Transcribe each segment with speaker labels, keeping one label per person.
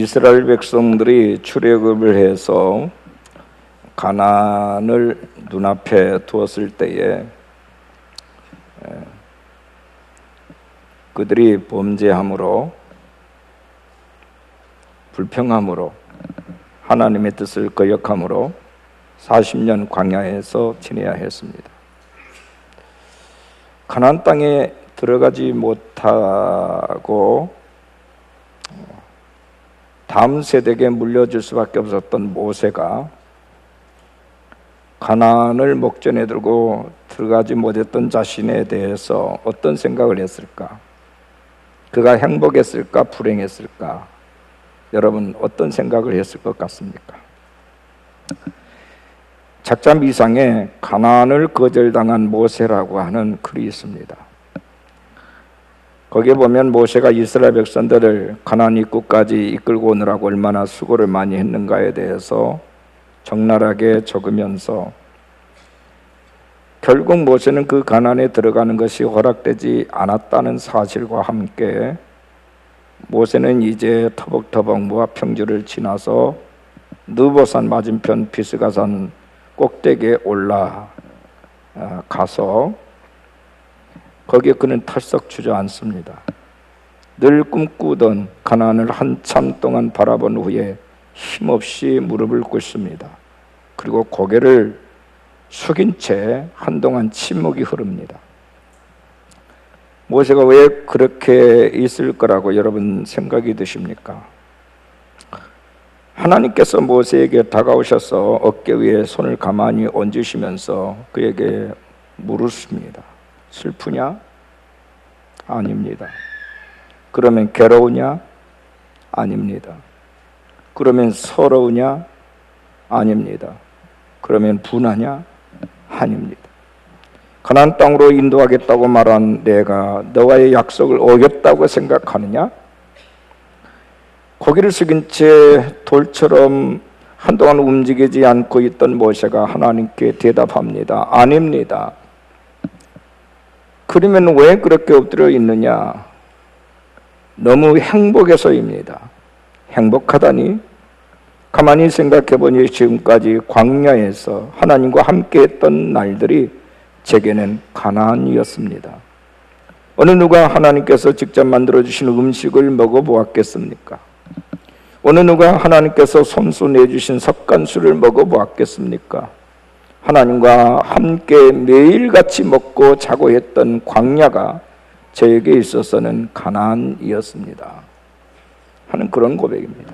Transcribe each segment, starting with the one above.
Speaker 1: 이스라엘 백성들이 출애굽을 해서 가나안을 눈앞에 두었을 때에 그들이 범죄함으로, 불평함으로, 하나님의 뜻을 거역함으로 40년 광야에서 지내야 했습니다. 가나안 땅에 들어가지 못하고 다음 세대에게 물려줄 수밖에 없었던 모세가 가나안을 목전에 들고 들어가지 못했던 자신에 대해서 어떤 생각을 했을까? 그가 행복했을까? 불행했을까? 여러분 어떤 생각을 했을 것 같습니까? 작자 미상에 가나안을 거절당한 모세라고 하는 글이 있습니다. 거기에 보면 모세가 이스라엘 백성들을 가나안 입구까지 이끌고 오느라고 얼마나 수고를 많이 했는가에 대해서 적나라하게 적으면서 결국 모세는 그 가나안에 들어가는 것이 허락되지 않았다는 사실과 함께 모세는 이제 터벅터벅 모압 평지를 지나서 느보산 맞은편 비스가산 꼭대기에 올라가서 거기에 그는 털썩 주저앉습니다. 늘 꿈꾸던 가나안을 한참 동안 바라본 후에 힘없이 무릎을 꿇습니다. 그리고 고개를 숙인 채 한동안 침묵이 흐릅니다. 모세가 왜 그렇게 있을 거라고 여러분 생각이 드십니까? 하나님께서 모세에게 다가오셔서 어깨 위에 손을 가만히 얹으시면서 그에게 물으십니다. 슬프냐? 아닙니다. 그러면 괴로우냐? 아닙니다. 그러면 서러우냐? 아닙니다. 그러면 분하냐? 아닙니다. 가나안 땅으로 인도하겠다고 말한 내가 너와의 약속을 어겼다고 생각하느냐? 고개를 숙인 채 돌처럼 한동안 움직이지 않고 있던 모세가 하나님께 대답합니다. 아닙니다. 그러면 왜 그렇게 엎드려 있느냐? 너무 행복해서입니다. 행복하다니? 가만히 생각해보니 지금까지 광야에서 하나님과 함께했던 날들이 제게는 가나안이었습니다. 어느 누가 하나님께서 직접 만들어주신 음식을 먹어보았겠습니까? 어느 누가 하나님께서 손수 내주신 석간수를 먹어보았겠습니까? 하나님과 함께 매일같이 먹고 자고 했던 광야가 저에게 있어서는 가나안이었습니다 하는 그런 고백입니다.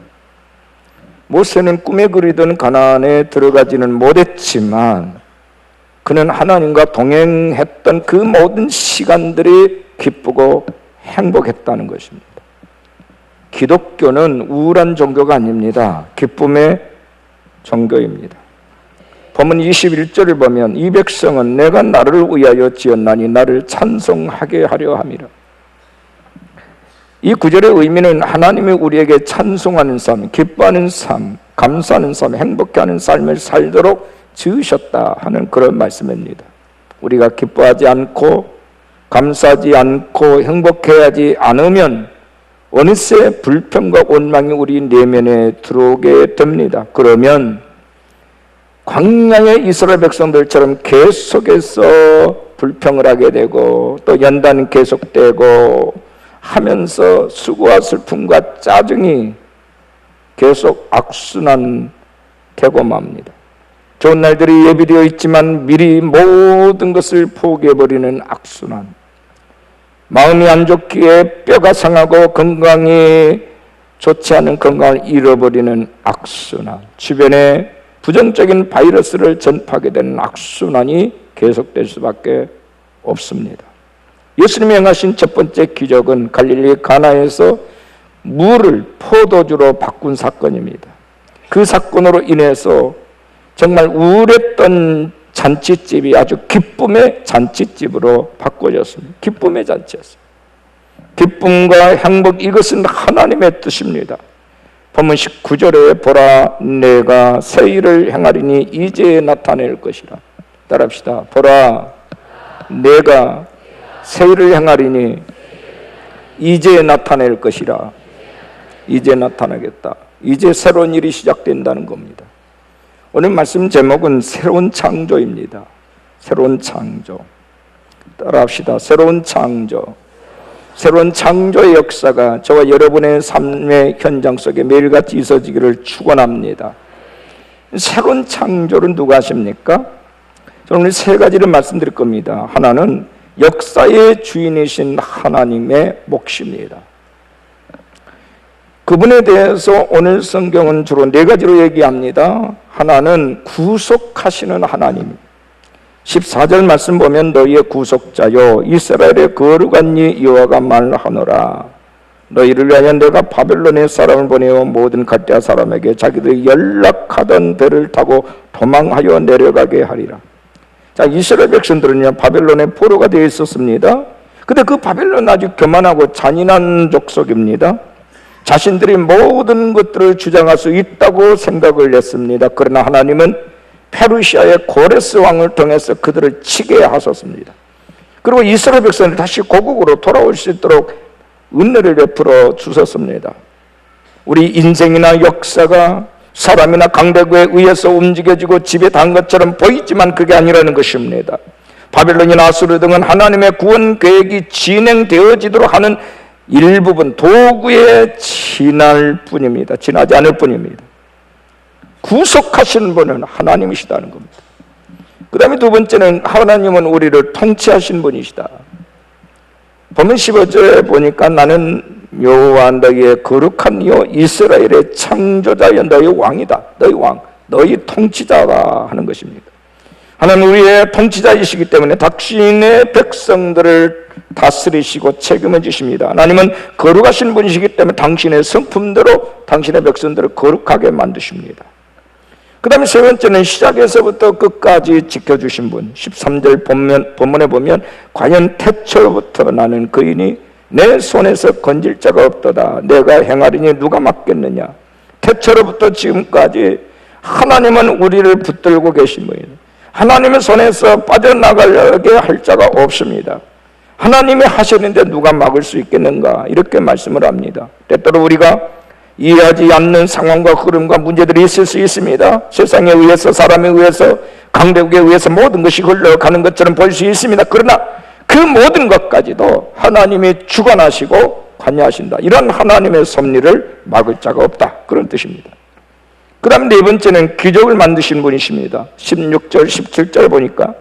Speaker 1: 모세는 꿈에 그리던 가나안에 들어가지는 못했지만 그는 하나님과 동행했던 그 모든 시간들이 기쁘고 행복했다는 것입니다. 기독교는 우울한 종교가 아닙니다. 기쁨의 종교입니다. 본문 21절을 보면 이 백성은 내가 나를 위하여 지었나니 나를 찬송하게 하려 함이라. 이 구절의 의미는 하나님이 우리에게 찬송하는 삶, 기뻐하는 삶, 감사하는 삶, 행복해하는 삶을 살도록 지으셨다 하는 그런 말씀입니다. 우리가 기뻐하지 않고 감사하지 않고 행복해하지 않으면 어느새 불평과 원망이 우리 내면에 들어오게 됩니다. 그러면 광야의 이스라엘 백성들처럼 계속해서 불평을 하게 되고 또 연단은 계속되고 하면서 수고와 슬픔과 짜증이 계속 악순환 되고 맙니다. 좋은 날들이 예비되어 있지만 미리 모든 것을 포기해버리는 악순환, 마음이 안 좋기에 뼈가 상하고 건강이 좋지 않은 건강을 잃어버리는 악순환, 주변에 부정적인 바이러스를 전파하게 되는 악순환이 계속될 수밖에 없습니다. 예수님이 행하신 첫 번째 기적은 갈릴리 가나에서 물을 포도주로 바꾼 사건입니다. 그 사건으로 인해서 정말 우울했던 잔치집이 아주 기쁨의 잔치집으로 바꿔졌습니다. 기쁨의 잔치였어요. 기쁨과 행복, 이것은 하나님의 뜻입니다. 본문 19절에 보라 내가 새 일을 행하리니 이제 나타낼 것이라. 따라합시다. 보라 내가 새 일을 행하리니 이제 나타낼 것이라. 이제 나타나겠다. 이제 새로운 일이 시작된다는 겁니다. 오늘 말씀 제목은 새로운 창조입니다. 새로운 창조. 따라합시다. 새로운 창조. 새로운 창조의 역사가 저와 여러분의 삶의 현장 속에 매일같이 있어지기를 축원합니다. 새로운 창조를 누가 하십니까? 저는 오늘 세 가지를 말씀드릴 겁니다. 하나는 역사의 주인이신 하나님의 몫입니다. 그분에 대해서 오늘 성경은 주로 네 가지로 얘기합니다. 하나는 구속하시는 하나님. 14절 말씀 보면 너희의 구속자요 이스라엘의 거룩한 이 여호와가 말하노라. 너희를 위하여 내가 바벨론의 사람을 보내어 모든 갈대아 사람에게 자기들이 연락하던 배를 타고 도망하여 내려가게 하리라. 자, 이스라엘 백성들은요 바벨론의 포로가 되어 있었습니다. 근데 그 바벨론은 아주 교만하고 잔인한 족속입니다. 자신들이 모든 것들을 주장할 수 있다고 생각을 했습니다. 그러나 하나님은 페르시아의 고레스 왕을 통해서 그들을 치게 하셨습니다. 그리고 이스라엘 백성을 다시 고국으로 돌아올 수 있도록 은혜를 베풀어 주셨습니다. 우리 인생이나 역사가 사람이나 강대국에 의해서 움직여지고 집에 단 것처럼 보이지만 그게 아니라는 것입니다. 바벨론이나 아수르 등은 하나님의 구원 계획이 진행되어지도록 하는 일부분 도구에 지날 뿐입니다. 지나지 않을 뿐입니다. 구속하시는 분은 하나님이시다는 겁니다. 그 다음에 두 번째는 하나님은 우리를 통치하신 분이시다. 보면 15절에 보니까 나는 여호와 너희의 거룩한 이요 이스라엘의 창조자여 너희 왕이다. 너희 왕, 너희 통치자가 하는 것입니다. 하나님은 우리의 통치자이시기 때문에 당신의 백성들을 다스리시고 책임을 지십니다. 하나님은 거룩하신 분이시기 때문에 당신의 성품대로 당신의 백성들을 거룩하게 만드십니다. 그 다음에 세 번째는 시작에서부터 끝까지 지켜주신 분. 13절 본문에 보면 과연 태초부터 나는 그이니 내 손에서 건질 자가 없도다. 내가 행하리니 누가 막겠느냐. 태초로부터 지금까지 하나님은 우리를 붙들고 계신 분이에요. 하나님의 손에서 빠져나가게 할 자가 없습니다. 하나님이 하시는데 누가 막을 수 있겠는가 이렇게 말씀을 합니다. 때때로 우리가 이해하지 않는 상황과 흐름과 문제들이 있을 수 있습니다. 세상에 의해서 사람에 의해서 강대국에 의해서 모든 것이 흘러가는 것처럼 보일 수 있습니다. 그러나 그 모든 것까지도 하나님이 주관하시고 관여하신다. 이런 하나님의 섭리를 막을 자가 없다. 그런 뜻입니다. 그 다음 네 번째는 기적을 만드신 분이십니다. 16절 17절 보니까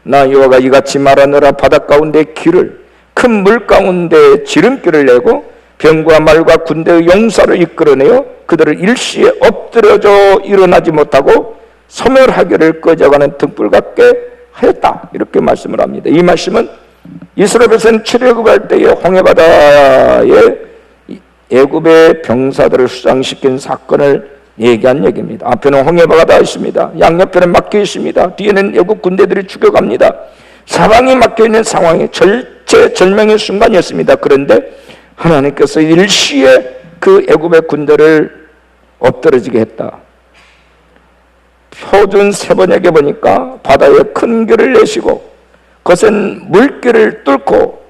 Speaker 1: 나 여호와가 이같이 말하느라 바다 가운데 길을 큰 물 가운데 지름길을 내고 병과 말과 군대의 용사를 이끌어내어 그들을 일시에 엎드려져 일어나지 못하고 소멸하기를 꺼져가는 등불 같게 하였다. 이렇게 말씀을 합니다. 이 말씀은 이스라엘 백성은 출애굽할 때에 홍해바다에 애굽의 병사들을 수장시킨 사건을 얘기한 얘기입니다. 앞에는 홍해바다가 있습니다. 양옆에는 막혀 있습니다. 뒤에는 애굽 군대들이 죽여갑니다. 사방이 막혀있는 상황이 절체절명의 순간이었습니다. 그런데 하나님께서 일시에 그 애굽의 군대를 엎드러지게 했다. 표준 세번역에 보니까 바다에 큰 길을 내시고 그것은 물길을 뚫고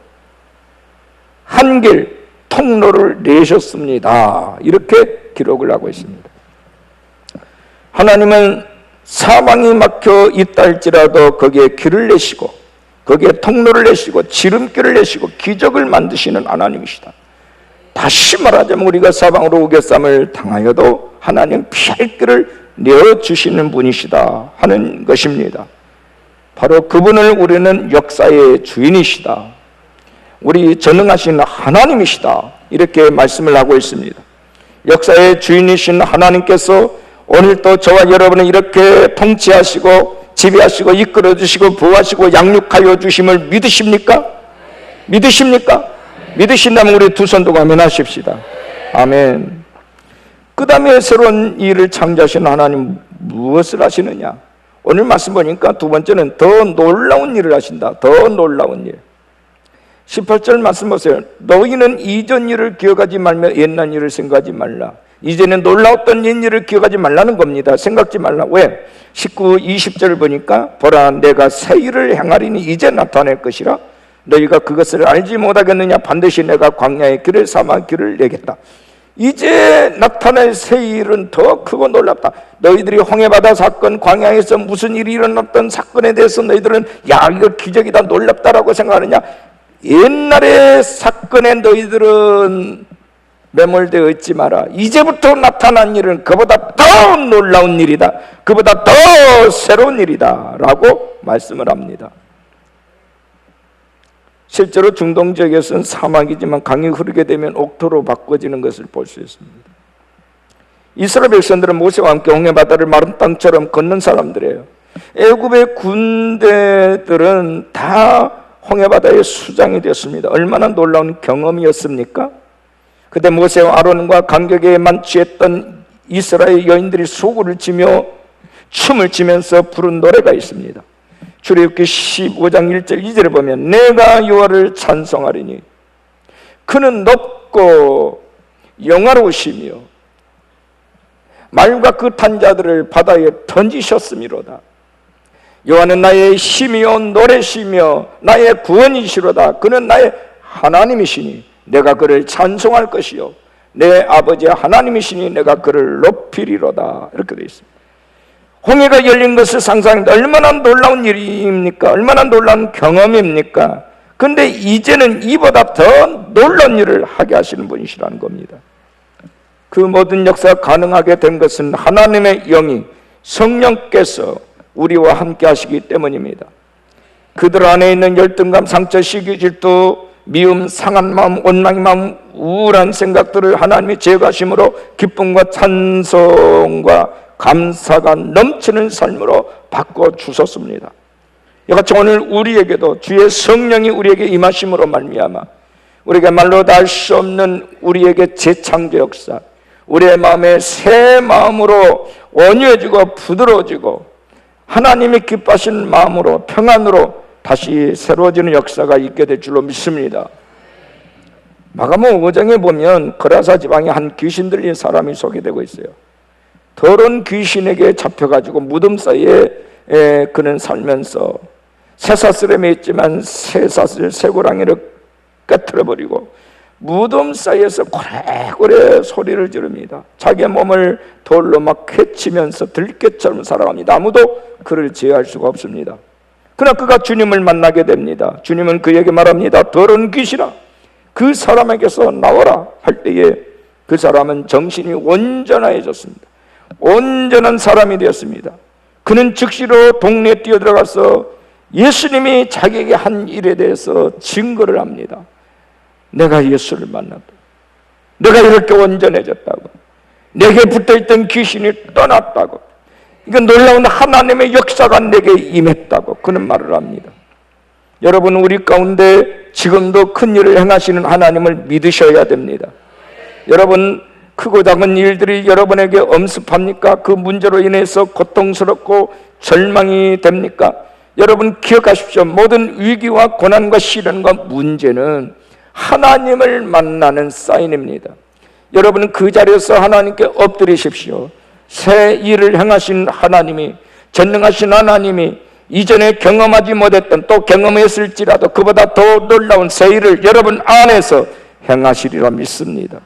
Speaker 1: 한 길 통로를 내셨습니다. 이렇게 기록을 하고 있습니다. 하나님은 사방이 막혀 있다 할지라도 거기에 길을 내시고 거기에 통로를 내시고 지름길을 내시고 기적을 만드시는 하나님이시다. 다시 말하자면 우리가 사방으로 우겨쌈을 당하여도 하나님 피할 길을 내어주시는 분이시다 하는 것입니다. 바로 그분을 우리는 역사의 주인이시다. 우리 전능하신 하나님이시다. 이렇게 말씀을 하고 있습니다. 역사의 주인이신 하나님께서 오늘도 저와 여러분을 이렇게 통치하시고 지배하시고 이끌어주시고 보호하시고 양육하여 주심을 믿으십니까? 믿으십니까? 믿으신다면 우리 두 손 들고 아멘하십시다. 아멘. 그 다음에 새로운 일을 창조하시는 하나님 무엇을 하시느냐? 오늘 말씀 보니까 두 번째는 더 놀라운 일을 하신다. 더 놀라운 일. 18절 말씀 보세요. 너희는 이전 일을 기억하지 말며 옛날 일을 생각하지 말라. 이제는 놀라웠던 옛 일을 기억하지 말라는 겁니다. 생각지 말라. 왜? 19, 20절을 보니까 보라 내가 새 일을 행하리니 이제 나타낼 것이라 너희가 그것을 알지 못하겠느냐. 반드시 내가 광야의 길을 사막 길을 내겠다. 이제 나타날 새 일은 더 크고 놀랍다. 너희들이 홍해바다 사건, 광야에서 무슨 일이 일어났던 사건에 대해서 너희들은 야, 이거 기적이다, 놀랍다라고 생각하느냐? 옛날의 사건에 너희들은 매몰되어 있지 마라. 이제부터 나타난 일은 그보다 더 놀라운 일이다, 그보다 더 새로운 일이다 라고 말씀을 합니다. 실제로 중동 지역에서는 사막이지만 강이 흐르게 되면 옥토로 바꿔지는 것을 볼 수 있습니다. 이스라엘 백성들은 모세와 함께 홍해바다를 마른 땅처럼 걷는 사람들이에요. 애굽의 군대들은 다 홍해바다의 수장이 됐습니다. 얼마나 놀라운 경험이었습니까? 그때 모세와 아론과 간격에 만취했던 이스라엘 여인들이 소구를 치며 춤을 추면서 부른 노래가 있습니다. 출애굽기 15장 1절 2절에 보면 내가 여호와를 찬송하리니 그는 높고 영화로우시며 말과 그 탄 자들을 바다에 던지셨음이로다. 여호와는 나의 힘이요 노래시며 나의 구원이시로다. 그는 나의 하나님이시니 내가 그를 찬송할 것이요 내 아버지 하나님이시니 내가 그를 높이리로다. 이렇게 되어 있습니다. 홍해가 열린 것을 상상했는데 얼마나 놀라운 일입니까? 얼마나 놀라운 경험입니까? 그런데 이제는 이보다 더 놀라운 일을 하게 하시는 분이시라는 겁니다. 그 모든 역사가 가능하게 된 것은 하나님의 영이 성령께서 우리와 함께 하시기 때문입니다. 그들 안에 있는 열등감, 상처, 시기, 질투, 미움, 상한 마음, 원망의 마음, 우울한 생각들을 하나님이 제거하심으로 기쁨과 찬송과 감사가 넘치는 삶으로 바꿔주셨습니다. 이같이 오늘 우리에게도 주의 성령이 우리에게 임하심으로 말미암아 우리가 말로 다 할 수 없는 우리에게 재창조 역사, 우리의 마음에 새 마음으로 온유해지고 부드러워지고 하나님이 기뻐하시는 마음으로 평안으로 다시 새로워지는 역사가 있게 될 줄로 믿습니다. 마가복음 5장에 보면 거라사 지방에 한 귀신 들린 사람이 소개되고 있어요. 더러운 귀신에게 잡혀가지고 무덤 사이에 그는 살면서 쇠사슬에 매있지만 쇠사슬 쇠고랑이를 깨트려버리고 무덤 사이에서 고래고래 소리를 지릅니다. 자기의 몸을 돌로 막 해치면서 들깨처럼 살아갑니다. 아무도 그를 제어할 수가 없습니다. 그러나 그가 주님을 만나게 됩니다. 주님은 그에게 말합니다. 더러운 귀신아, 그 사람에게서 나와라 할 때에 그 사람은 정신이 온전해졌습니다. 온전한 사람이 되었습니다. 그는 즉시로 동네에 뛰어들어가서 예수님이 자기에게 한 일에 대해서 증거를 합니다. 내가 예수를 만났다. 내가 이렇게 온전해졌다고. 내게 붙어있던 귀신이 떠났다고. 이건 놀라운 하나님의 역사가 내게 임했다고 그는 말을 합니다. 여러분, 우리 가운데 지금도 큰 일을 행하시는 하나님을 믿으셔야 됩니다. 여러분, 크고 작은 일들이 여러분에게 엄습합니까? 그 문제로 인해서 고통스럽고 절망이 됩니까? 여러분 기억하십시오. 모든 위기와 고난과 시련과 문제는 하나님을 만나는 사인입니다. 여러분은 그 자리에서 하나님께 엎드리십시오. 새 일을 행하신 하나님이, 전능하신 하나님이 이전에 경험하지 못했던, 또 경험했을지라도 그보다 더 놀라운 새 일을 여러분 안에서 행하시리라 믿습니다.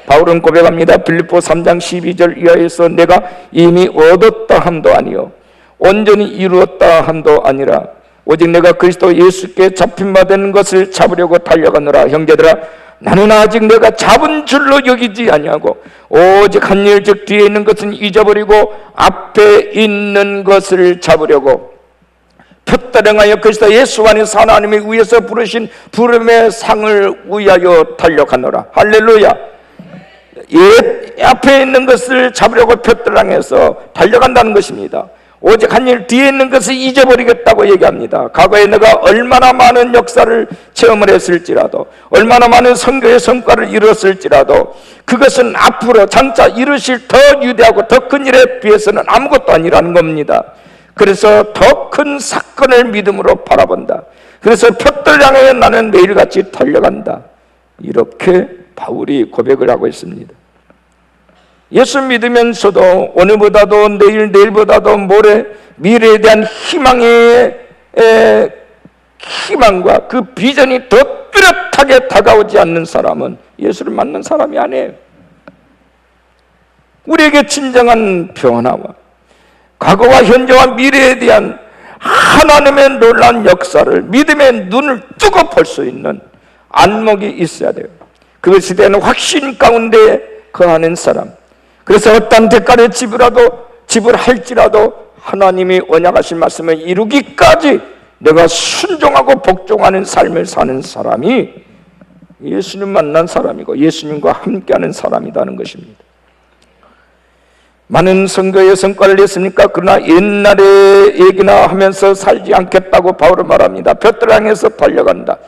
Speaker 1: 바울은 고백합니다. 빌립보 3장 12절 이하에서 내가 이미 얻었다 함도 아니요 온전히 이루었다 함도 아니라 오직 내가 그리스도 예수께 잡힌 바 된 것을 잡으려고 달려가노라. 형제들아, 나는 아직 내가 잡은 줄로 여기지 아니하고 오직 한 일 즉 뒤에 있는 것은 잊어버리고 앞에 있는 것을 잡으려고 푯다령하여 그리스도 예수 안에서 하나님이 위에서 부르신 부름의 상을 위하여 달려가노라. 할렐루야. 앞에 있는 것을 잡으려고 푯다령해서 달려간다는 것입니다. 오직 한 일 뒤에 있는 것을 잊어버리겠다고 얘기합니다. 과거에 내가 얼마나 많은 역사를 체험을 했을지라도, 얼마나 많은 선교의 성과를 이뤘을지라도 그것은 앞으로 장차 이루실 더 위대하고 더 큰 일에 비해서는 아무것도 아니라는 겁니다. 그래서 더 큰 사건을 믿음으로 바라본다. 그래서 푯들 향해 나는 매일같이 달려간다. 이렇게 바울이 고백을 하고 있습니다. 예수 믿으면서도 오늘보다도 내일, 내일보다도 모레 미래에 대한 희망과 그 비전이 더 뚜렷하게 다가오지 않는 사람은 예수를 만난 사람이 아니에요. 우리에게 진정한 변화와 과거와 현재와 미래에 대한 하나님의 놀라운 역사를 믿음의 눈을 뜨고 볼 수 있는 안목이 있어야 돼요. 그것에 대한 확신 가운데 거하는 사람. 그래서 어떤 대가를 지불할지라도 하나님이 언약하신 말씀을 이루기까지 내가 순종하고 복종하는 삶을 사는 사람이 예수님 만난 사람이고 예수님과 함께하는 사람이라는 것입니다. 많은 선교의 성과를 냈습니까? 그러나 옛날의 얘기나 하면서 살지 않겠다고 바울은 말합니다. 볕을 향해서 달려간다.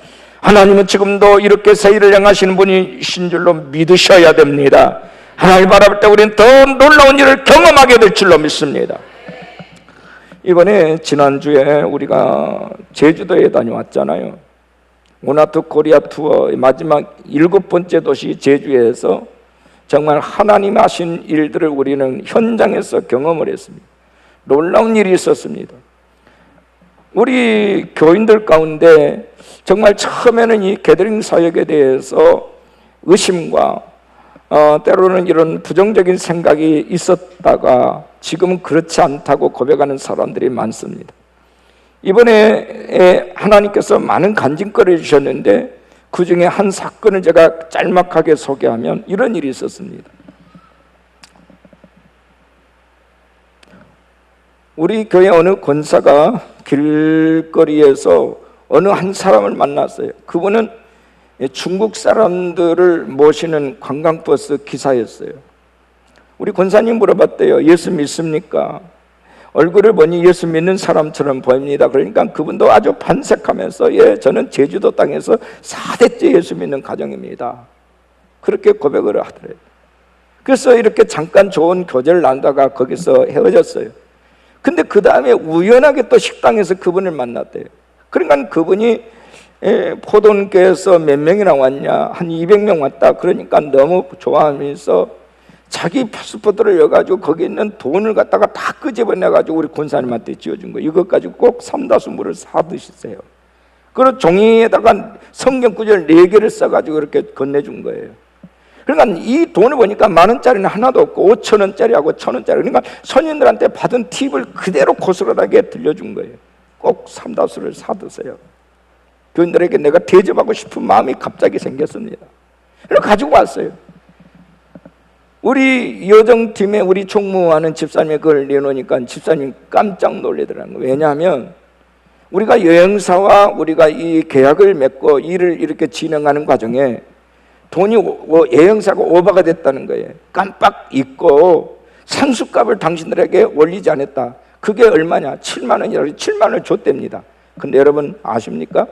Speaker 1: 하나님은 지금도 이렇게 새 일을 행하시는 분이신 줄로 믿으셔야 됩니다. 하나님을 바라볼 때 우리는 더 놀라운 일을 경험하게 될 줄로 믿습니다. 이번에 지난주에 우리가 제주도에 다녀왔잖아요. 모나트 코리아 투어의 마지막 7번째 도시 제주에서 정말 하나님 하신 일들을 우리는 현장에서 경험을 했습니다. 놀라운 일이 있었습니다. 우리 교인들 가운데 정말 처음에는 이 게더링 사역에 대해서 의심과 때로는 이런 부정적인 생각이 있었다가 지금은 그렇지 않다고 고백하는 사람들이 많습니다. 이번에 하나님께서 많은 간증거리를 주셨는데 그 중에 한 사건을 제가 짤막하게 소개하면 이런 일이 있었습니다. 우리 교회 어느 권사가 길거리에서 어느 한 사람을 만났어요. 그분은 중국 사람들을 모시는 관광버스 기사였어요. 우리 권사님 물어봤대요. 예수 믿습니까? 얼굴을 보니 예수 믿는 사람처럼 보입니다. 그러니까 그분도 아주 반색하면서 예, 저는 제주도 땅에서 4대째 예수 믿는 가정입니다. 그렇게 고백을 하더래요. 그래서 이렇게 잠깐 좋은 교제를 나누다가 거기서 헤어졌어요. 근데 그 다음에 우연하게 또 식당에서 그분을 만났대요. 그러니까 그분이 포돈교에서 몇 명이나 왔냐? 한 200명 왔다. 그러니까 너무 좋아하면서 자기 패스포트를 여가지고 거기 있는 돈을 갖다가 다 끄집어내가지고 우리 권사님한테 지어준 거예요. 이것 가지고 꼭 삼다수물을 사 드시세요. 그리고 종이에다가 성경 구절 4개를 써가지고 이렇게 건네준 거예요. 그러니까 이 돈을 보니까 10,000원짜리는 하나도 없고 5,000원짜리하고 1,000원짜리, 그러니까 손님들한테 받은 팁을 그대로 고스란하게 들려준 거예요. 꼭 삼다수를 사 드세요. 교인들에게 내가 대접하고 싶은 마음이 갑자기 생겼습니다. 그래서 가지고 왔어요. 우리 여정팀에 우리 총무하는 집사님이 그걸 내놓으니까 집사님이 깜짝 놀라더라는 거예요. 왜냐하면 우리가 여행사와 우리가 이 계약을 맺고 일을 이렇게 진행하는 과정에 돈이 여행사가 오버가 됐다는 거예요. 깜빡 잊고 상수값을 당신들에게 올리지 않았다. 그게 얼마냐? 7만 원이라고 7만 원을 줬답니다. 근데 여러분 아십니까?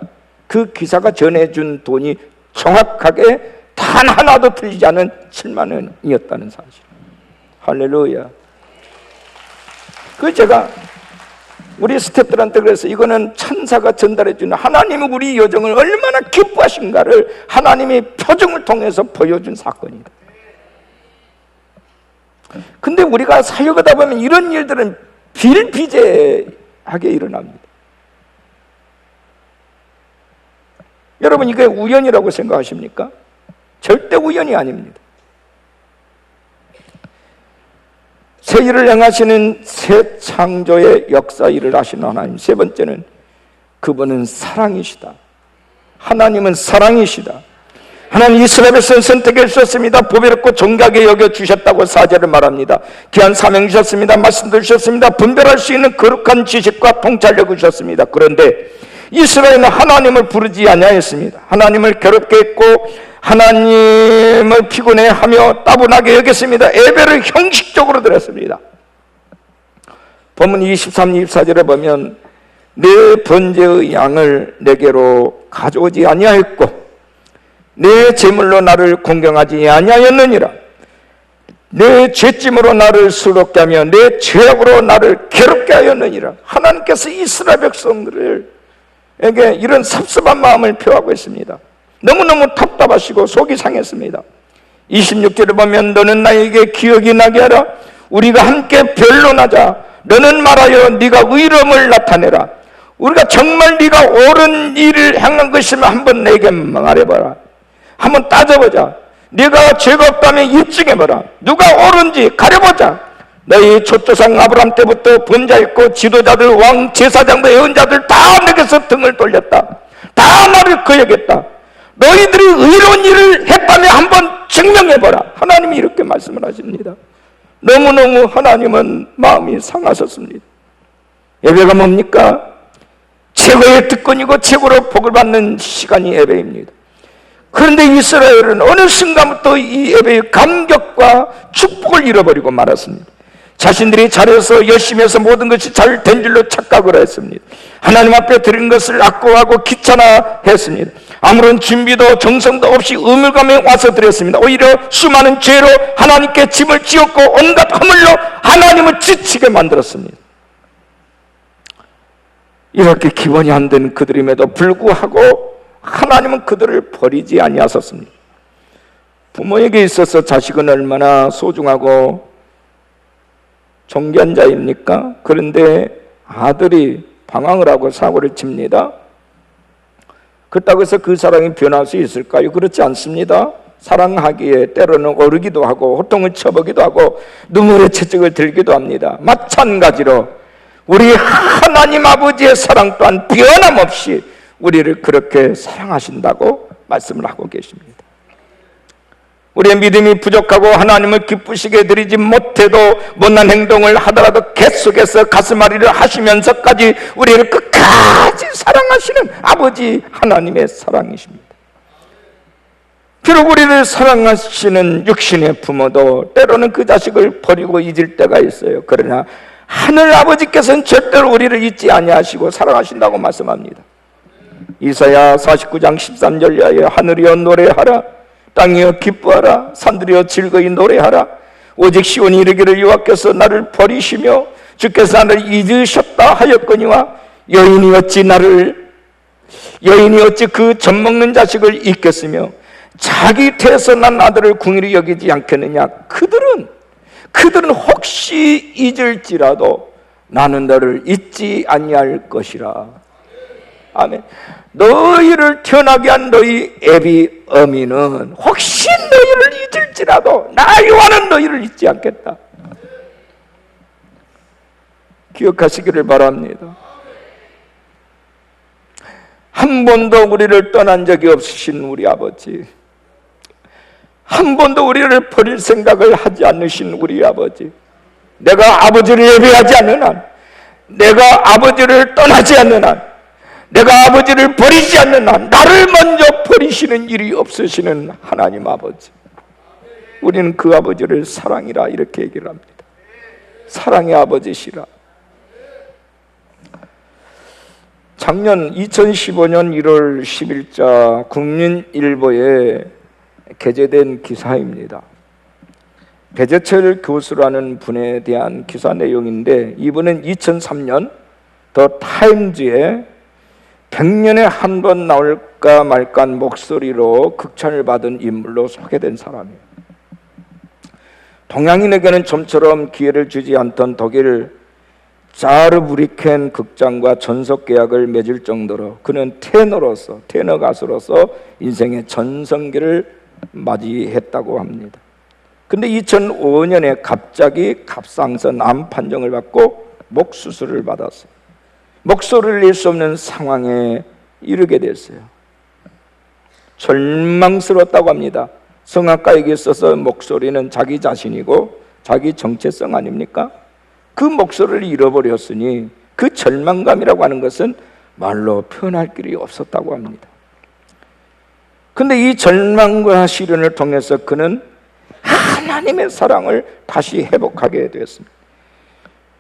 Speaker 1: 그 기사가 전해준 돈이 정확하게 단 하나도 틀리지 않은 7만 원이었다는 사실. 할렐루야. 그 제가 우리 스태프들한테 그래서 이거는 천사가 전달해 주는 하나님이 우리 여정을 얼마나 기뻐하신가를 하나님의 표정을 통해서 보여준 사건이다. 근데 우리가 사역하다 보면 이런 일들은 비일비재하게 일어납니다. 여러분 이게 우연이라고 생각하십니까? 절대 우연이 아닙니다. 새 일을 행하시는 새 창조의 역사 일을 하시는 하나님. 세 번째는 그분은 사랑이시다. 하나님은 사랑이시다. 하나님 이스라엘 백성을 선택해 주셨습니다. 보배롭고 정결하게 여겨주셨다고 4절을 말합니다. 귀한 사명 주셨습니다. 말씀도 주셨습니다. 분별할 수 있는 거룩한 지식과 통찰력을 주셨습니다. 그런데 이스라엘은 하나님을 부르지 아니하였습니다. 하나님을 괴롭게 했고 하나님을 피곤해하며 따분하게 여겼습니다. 예배를 형식적으로 드렸습니다. 본문 23, 24절에 보면 내 번제의 양을 내게로 가져오지 아니하였고 내 제물로 나를 공경하지 아니하였느니라. 내 죄짐으로 나를 수롭게 하며 내 죄악으로 나를 괴롭게 하였느니라. 하나님께서 이스라엘 백성들에게 이런 섭섭한 마음을 표하고 있습니다. 너무너무 답답하시고 속이 상했습니다. 26절에 보면 너는 나에게 기억이 나게 하라. 우리가 함께 변론하자. 너는 말하여 네가 의로움을 나타내라. 우리가 정말 네가 옳은 일을 행한 것이면 한번 내게 말해봐라. 한번 따져보자. 네가 죄가 없다면 입증해봐라. 누가 옳은지 가려보자. 너희 초조상 아브람 때부터 번자했고 지도자들, 왕, 제사장들, 예언자들 다 내게서 등을 돌렸다. 다 나를 거역했다. 너희들이 의로운 일을 했다면 한번 증명해봐라. 하나님이 이렇게 말씀을 하십니다. 너무너무 하나님은 마음이 상하셨습니다. 예배가 뭡니까? 최고의 특권이고 최고로 복을 받는 시간이 예배입니다. 그런데 이스라엘은 어느 순간부터 이 예배의 감격과 축복을 잃어버리고 말았습니다. 자신들이 잘해서 열심히 해서 모든 것이 잘 된 줄로 착각을 했습니다. 하나님 앞에 드린 것을 아까워하고 귀찮아했습니다. 아무런 준비도 정성도 없이 의무감에 와서 드렸습니다. 오히려 수많은 죄로 하나님께 짐을 지었고 온갖 허물로 하나님을 지치게 만들었습니다. 이렇게 기본이 안 된 그들임에도 불구하고 하나님은 그들을 버리지 아니하셨습니다. 부모에게 있어서 자식은 얼마나 소중하고 존귀한 자입니까? 그런데 아들이 방황을 하고 사고를 칩니다. 그렇다고 해서 그 사랑이 변할 수 있을까요? 그렇지 않습니다. 사랑하기에 때로는 오르기도 하고 호통을 쳐보기도 하고 눈물의 채찍을 들기도 합니다. 마찬가지로 우리 하나님 아버지의 사랑 또한 변함없이 우리를 그렇게 사랑하신다고 말씀을 하고 계십니다. 우리의 믿음이 부족하고 하나님을 기쁘시게 드리지 못해도 못난 행동을 하더라도 계속해서 가슴앓이를 하시면서까지 우리를 끝까지 사랑하시는 아버지 하나님의 사랑이십니다. 비록 우리를 사랑하시는 육신의 부모도 때로는 그 자식을 버리고 잊을 때가 있어요. 그러나 하늘 아버지께서는 절대로 우리를 잊지 아니하시고 사랑하신다고 말씀합니다. 이사야 49장 13절에 하늘이여 노래하라, 땅이여 기뻐하라, 산들이여 즐거이 노래하라. 오직 시온이 이르기를 여호와께서 나를 버리시며 주께서 나를 잊으셨다 하였거니와 여인이 어찌 그 젖먹는 자식을 잊겠으며 자기 태에서 난 아들을 궁일히 여기지 않겠느냐. 그들은 혹시 잊을지라도 나는 너를 잊지 아니할 것이라. 아멘. 너희를 태어나게 한 너희 애비 어미는 혹시 너희를 잊을지라도 나 여호와는 너희를 잊지 않겠다. 기억하시기를 바랍니다. 한 번도 우리를 떠난 적이 없으신 우리 아버지, 한 번도 우리를 버릴 생각을 하지 않으신 우리 아버지, 내가 아버지를 예배하지 않는 한, 내가 아버지를 떠나지 않는 한, 내가 아버지를 버리지 않는 한 나를 먼저 버리시는 일이 없으시는 하나님 아버지, 우리는 그 아버지를 사랑이라 이렇게 얘기를 합니다. 사랑의 아버지시라. 작년 2015년 1월 10일자 국민일보에 게재된 기사입니다. 배재철 교수라는 분에 대한 기사 내용인데, 이분은 2003년 더 타임즈에 100년에 한 번 나올까 말까한 목소리로 극찬을 받은 인물로 소개된 사람이에요. 동양인에게는 좀처럼 기회를 주지 않던 독일 자르브리켄 극장과 전속 계약을 맺을 정도로 그는 테너 가수로서 인생의 전성기를 맞이했다고 합니다. 근데 2005년에 갑자기 갑상선 암 판정을 받고 목 수술을 받았어요. 목소리를 낼 수 없는 상황에 이르게 됐어요. 절망스러웠다고 합니다. 성악가에게 있어서 목소리는 자기 자신이고 자기 정체성 아닙니까? 그 목소리를 잃어버렸으니 그 절망감이라고 하는 것은 말로 표현할 길이 없었다고 합니다. 근데 이 절망과 시련을 통해서 그는 하나님의 사랑을 다시 회복하게 되었습니다.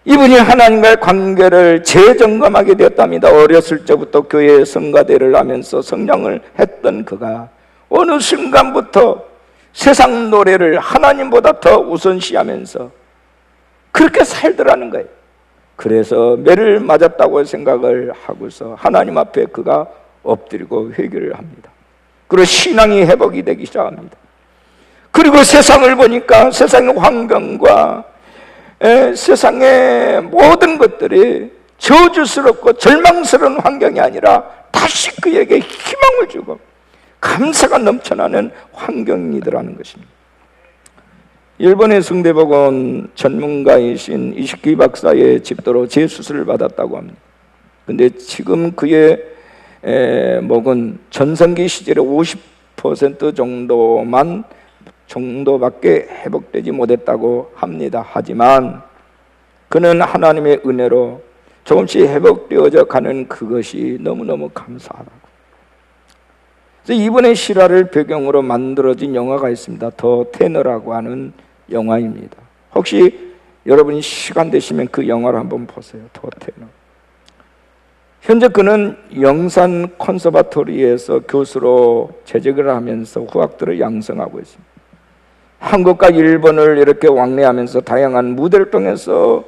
Speaker 1: 이분이 하나님과의 관계를 재점검하게 되었답니다. 어렸을 때부터 교회에 성가대를 하면서 성장을 했던 그가 어느 순간부터 세상 노래를 하나님보다 더 우선시하면서 그렇게 살더라는 거예요. 그래서 매를 맞았다고 생각을 하고서 하나님 앞에 그가 엎드리고 회개를 합니다. 그리고 신앙이 회복이 되기 시작합니다. 그리고 세상을 보니까 세상의 환경과 세상의 모든 것들이 저주스럽고 절망스러운 환경이 아니라 다시 그에게 희망을 주고 감사가 넘쳐나는 환경이더라는 것입니다. 일본의 성대복원 전문가이신 이시키 박사의 집도로 재수술을 받았다고 합니다. 근데 지금 그의 목은 전성기 시절에 50% 정도밖에 회복되지 못했다고 합니다. 하지만 그는 하나님의 은혜로 조금씩 회복되어져 가는 그것이 너무너무 감사하다고. 그래서 이번에 실화를 배경으로 만들어진 영화가 있습니다. 더 테너라고 하는 영화입니다. 혹시 여러분이 시간 되시면 그 영화를 한번 보세요. 더 테너. 현재 그는 영산 콘서바토리에서 교수로 재직을 하면서 후학들을 양성하고 있습니다. 한국과 일본을 이렇게 왕래하면서 다양한 무대를 통해서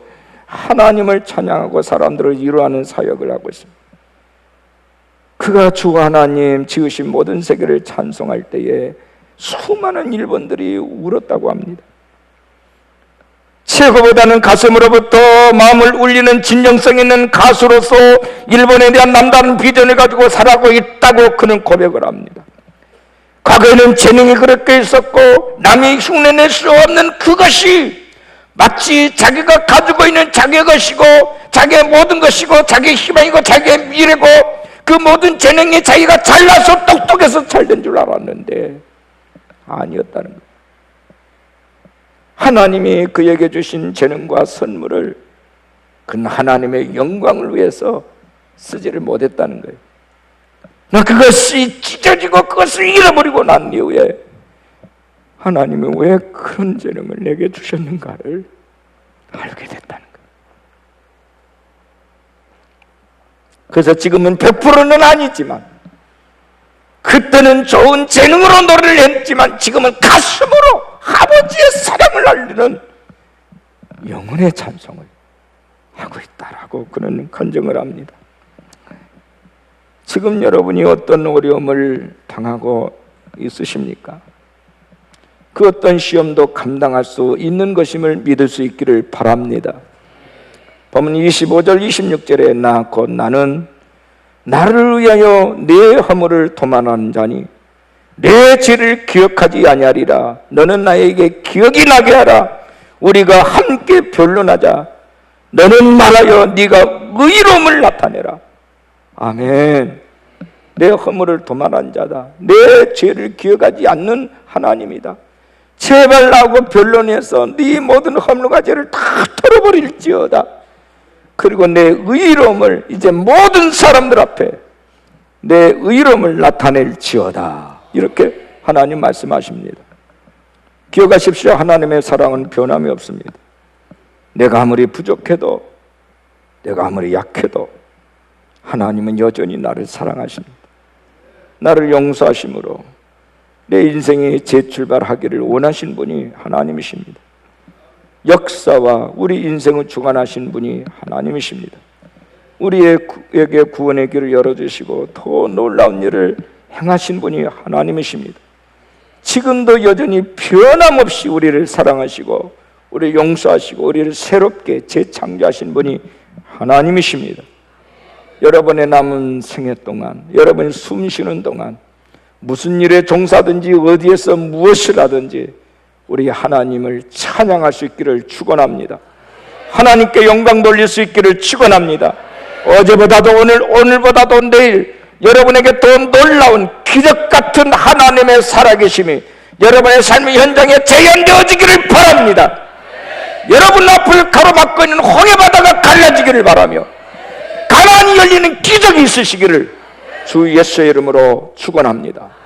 Speaker 1: 하나님을 찬양하고 사람들을 위로하는 사역을 하고 있습니다. 그가 주 하나님 지으신 모든 세계를 찬송할 때에 수많은 일본들이 울었다고 합니다. 최고보다는 가슴으로부터 마음을 울리는 진정성 있는 가수로서 일본에 대한 남다른 비전을 가지고 살아가고 있다고 그는 고백을 합니다. 과거에는 재능이 그렇게 있었고 남이 흉내낼 수 없는 그것이 마치 자기가 가지고 있는 자기의 것이고 자기의 모든 것이고 자기의 희망이고 자기의 미래고 그 모든 재능이 자기가 잘나서 똑똑해서 잘 된 줄 알았는데 아니었다는 거예요. 하나님이 그에게 주신 재능과 선물을 그는 하나님의 영광을 위해서 쓰지를 못했다는 거예요. 나 그것이 찢어지고 그것을 잃어버리고 난 이후에 하나님이 왜 그런 재능을 내게 주셨는가를 알게 됐다는 거예요. 그래서 지금은 100%는 아니지만 그때는 좋은 재능으로 노래를 했지만 지금은 가슴으로 아버지의 사랑을 알리는 영혼의 찬송을 하고 있다라고 그는 간증을 합니다. 지금 여러분이 어떤 어려움을 당하고 있으십니까? 그 어떤 시험도 감당할 수 있는 것임을 믿을 수 있기를 바랍니다. 보면 25절 26절에 나 곧 나는 나를 위하여 내 허물을 도만하는 자니 내 죄를 기억하지 아니하리라. 너는 나에게 기억이 나게 하라. 우리가 함께 변론하자. 너는 말하여 네가 의로움을 나타내라. 아멘. 내 허물을 도만한 자다. 내 죄를 기억하지 않는 하나님이다. 제발 나하고 변론해서 네 모든 허물과 죄를 다 털어버릴지어다. 그리고 내 의로움을 이제 모든 사람들 앞에 내 의로움을 나타낼지어다. 이렇게 하나님 말씀하십니다. 기억하십시오. 하나님의 사랑은 변함이 없습니다. 내가 아무리 부족해도 내가 아무리 약해도 하나님은 여전히 나를 사랑하십니다. 나를 용서하심으로 내 인생이 재출발하기를 원하신 분이 하나님이십니다. 역사와 우리 인생을 주관하신 분이 하나님이십니다. 우리에게 구원의 길을 열어주시고 더 놀라운 일을 행하신 분이 하나님이십니다. 지금도 여전히 변함없이 우리를 사랑하시고 우리를 용서하시고 우리를 새롭게 재창조하신 분이 하나님이십니다. 여러분의 남은 생애 동안, 여러분이 숨 쉬는 동안 무슨 일에 종사든지 어디에서 무엇을 하든지 우리 하나님을 찬양할 수 있기를 축원합니다. 하나님께 영광 돌릴 수 있기를 축원합니다. 어제보다도 오늘보다도 내일 여러분에게 더 놀라운 기적 같은 하나님의 살아계심이 여러분의 삶의 현장에 재현되어지기를 바랍니다. 여러분 앞을 가로막고 있는 홍해바다가 갈라지기를 바라며 가나안이 열리는 기적이 있으시기를 주 예수의 이름으로 축원합니다.